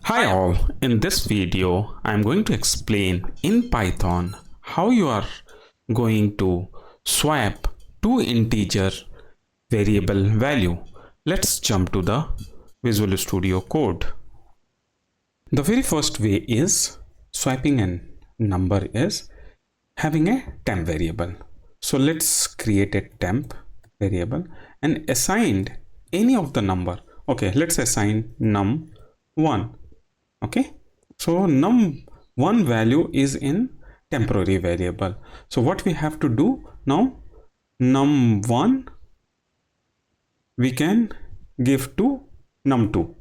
Hi all, in this video I am going to explain in Python how you are going to swap two integer variable value. Let's jump to the Visual Studio Code. The very first way is swapping a number is having a temp variable. So let's create a temp variable and assign any of the number. Okay, let's assign num1. Okay, so num1 value is in temporary variable. So what we have to do now, num1 we can give to num2.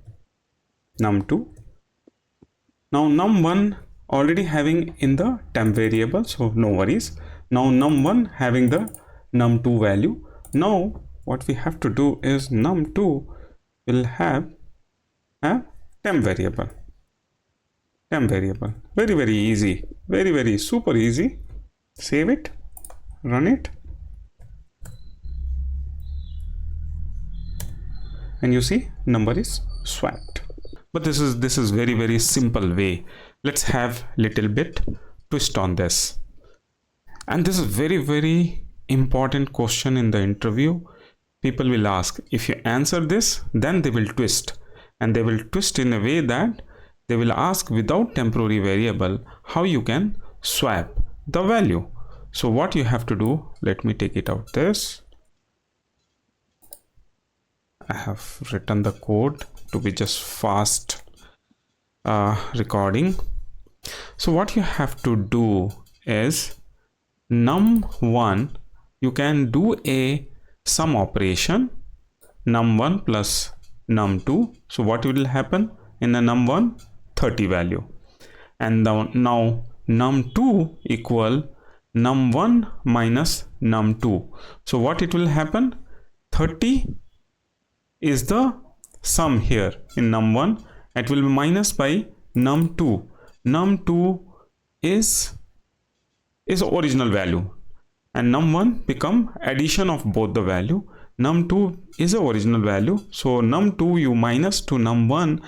Now num1 already having in the temp variable, so no worries. Now num1 having the num2 value. Now what we have to do is num2 will have a temp variable. Very easy, very super easy. Save it, run it, and you see number is swapped. But this is very simple way. Let's have little bit twist on this. And this is very important question in the interview. People will ask, if you answer this, then they will twist, and they will twist in a way that they will ask without temporary variable how you can swap the value. So what you have to do, let me take it out this. I have written the code to be just fast recording. So what you have to do is num1, you can do a sum operation, num1 plus num2. So what will happen in the num1? 30 value, and now num2 equal num1 minus num2. So what it will happen, 30 is the sum here in num1, it will be minus by num2. Num2 is original value, and num1 become addition of both the value. Num2 is the original value, so num2 you minus to num1,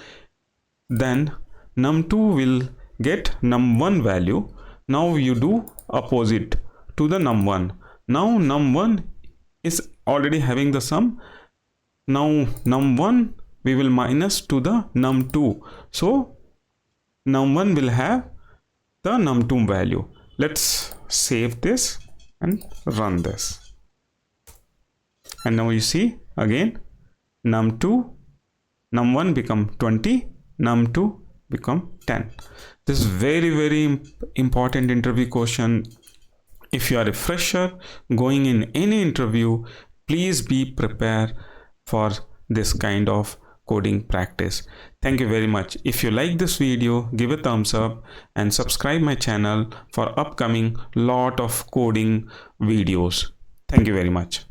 then num2 will get num1 value. Now you do opposite to the num1. Now num1 is already having the sum. Now num1 we will minus to the num2. So num1 will have the num2 value. Let's save this and run this. And now you see again num1 become 20, num2 become 10. This is very important interview question. If you are a fresher going in any interview, please be prepared for this kind of coding practice. Thank you very much. If you like this video, give a thumbs up and subscribe my channel for upcoming lot of coding videos. Thank you very much.